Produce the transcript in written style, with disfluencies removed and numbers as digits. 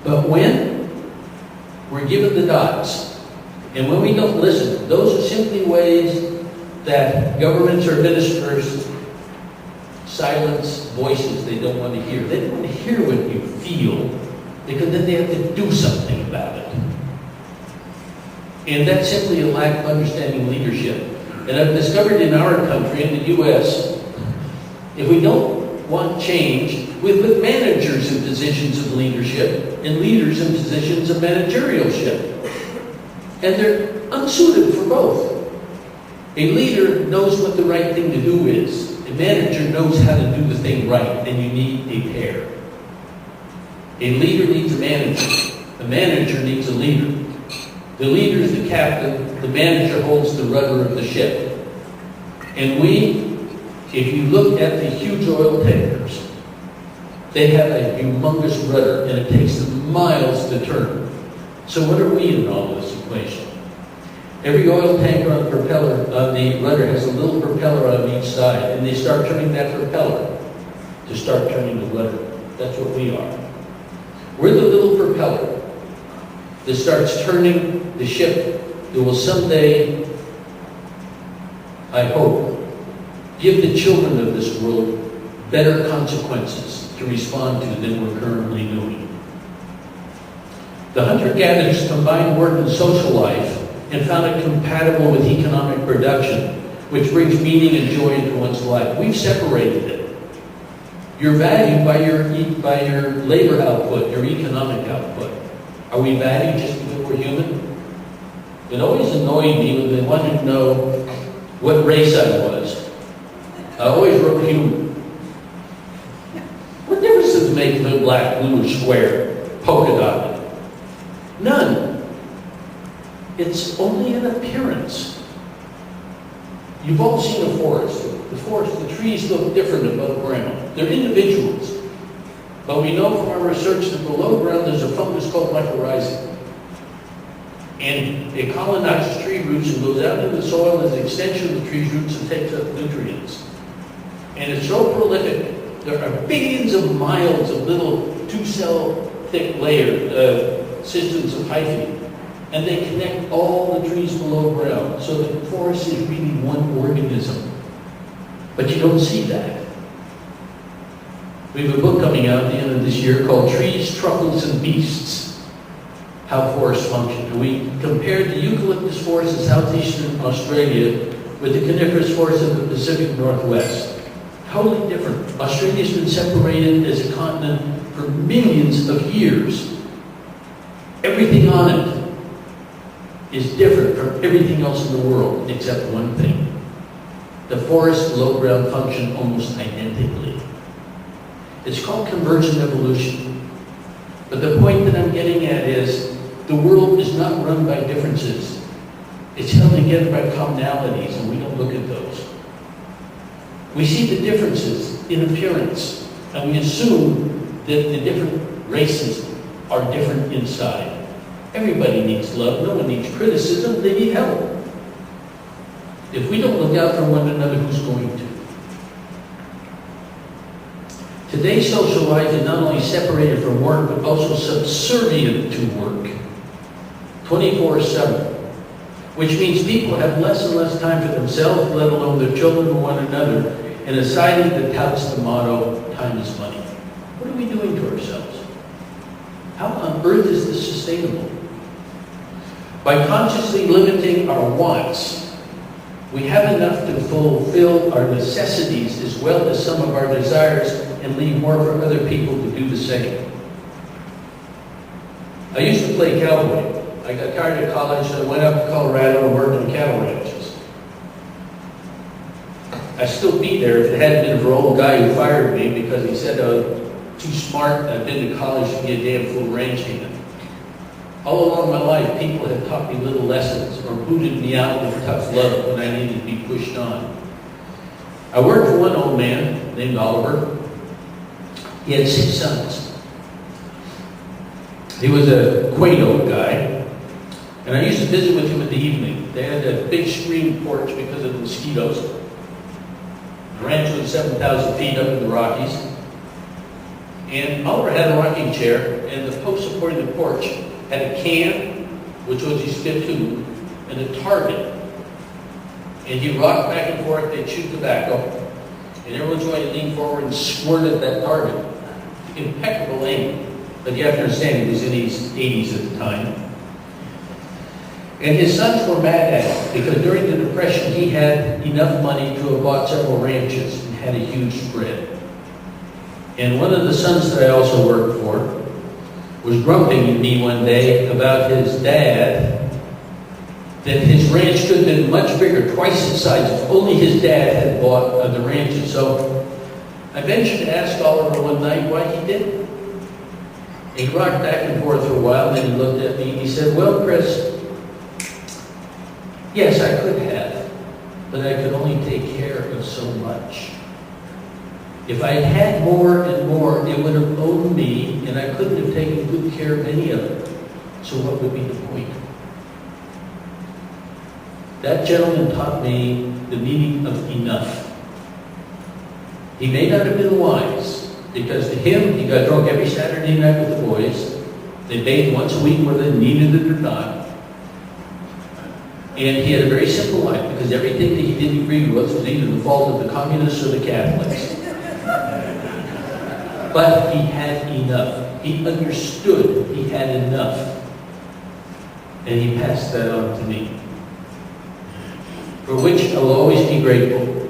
But when we're given the dots, and when we don't listen, those are simply ways that governments or ministers silence voices they don't want to hear. They don't want to hear what you feel, because then they have to do something about it. And that's simply a lack of understanding leadership. And I've discovered in our country, in the U.S., if we don't want change, we put managers in positions of leadership and leaders in positions of managerialship. And they're unsuited for both. A leader knows what the right thing to do is. A manager knows how to do the thing right, and you need a pair. A leader needs a manager. A manager needs a leader. The leader is the captain. The manager holds the rudder of the ship. And if you look at the huge oil tankers, they have a humongous rudder, and it takes them miles to turn. So what are we in all this equation? Every oil tanker on the rudder has a little propeller on each side, and they start turning that propeller to start turning the rudder. That's what we are. We're the little propeller that starts turning the ship that will someday, I hope, give the children of this world better consequences to respond to than we're currently doing. The hunter-gatherers combined work and social life and found it compatible with economic production, which brings meaning and joy into one's life. We've separated it. You're valued by your labor output, your economic output. Are we valued just because we're human? It always annoyed me when they wanted to know what race I was. I always wrote human. What difference does it make if it's black, blue, or square, polka dotted? None. It's only an appearance. You've all seen a forest. The trees look different above ground. They're individuals. But we know from our research that below ground there's a fungus called mycorrhizae. And it colonizes tree roots and goes out into the soil as an extension of the tree's roots and takes up nutrients. And it's so prolific. There are billions of miles of little 2-cell thick layered systems of hyphae. And they connect all the trees below ground. So the forest is really one organism. But you don't see that. We have a book coming out at the end of this year called Trees, Truffles, and Beasts, How Forests Function. And we compared the eucalyptus forest of southeastern Australia with the coniferous forest of the Pacific Northwest. Totally different. Australia's been separated as a continent for millions of years. Everything on it is different from everything else in the world, except one thing. The forests below ground function almost identically. It's called convergent evolution. But the point that I'm getting at is the world is not run by differences. It's held together by commonalities, and we don't look at those. We see the differences in appearance, and we assume that the different races are different inside. Everybody needs love. No one needs criticism. They need help. If we don't look out for one another, who's going to? Today's social life is not only separated from work, but also subservient to work, 24/7, which means people have less and less time for themselves, let alone their children or one another, in a society that touts the motto, time is money. What are we doing to ourselves? How on earth is this sustainable? By consciously limiting our wants, we have enough to fulfill our necessities as well as some of our desires and leave more for other people to do the same. I used to play cowboy. I got tired of college, so I went up to Colorado and worked on cattle ranches. I'd still be there if it hadn't been for an old guy who fired me because he said I was too smart and I'd been to college to be a damn fool range hand. All along my life, people have taught me little lessons or booted me out with tough love when I needed to be pushed on. I worked for one old man named Oliver. He had 6 sons. He was a quaint old guy, and I used to visit with him in the evening. They had a big screen porch because of the mosquitoes. The ranch was 7,000 feet up in the Rockies. And Oliver had a rocking chair, and the post supporting the porch had a can, which was his fifth tube, and a target. And he rocked back and forth, they'd chew tobacco, and everyone's going to lean forward and squirt at that target. Impeccable aim. But you have to understand, he was in his 80s at the time. And his sons were mad at him, because during the Depression, he had enough money to have bought several ranches and had a huge spread. And one of the sons that I also worked for was grumping at me one day about his dad, that his ranch could have been much bigger, twice its size, if only his dad had bought the ranches. So I ventured to ask Oliver one night why he didn't. He rocked back and forth for a while, and then he looked at me and he said, well, Chris, yes, I could have, but I could only take care of so much. If I had more and more, it would have owned me, and I couldn't have taken good care of any of it. So what would be the point? That gentleman taught me the meaning of enough. He may not have been wise, because to him, he got drunk every Saturday night with the boys. They bathed once a week whether they needed it or not. And he had a very simple life, because everything that he didn't agree with was either the fault of the communists or the Catholics. But he had enough. He understood he had enough. And he passed that on to me, for which I will always be grateful.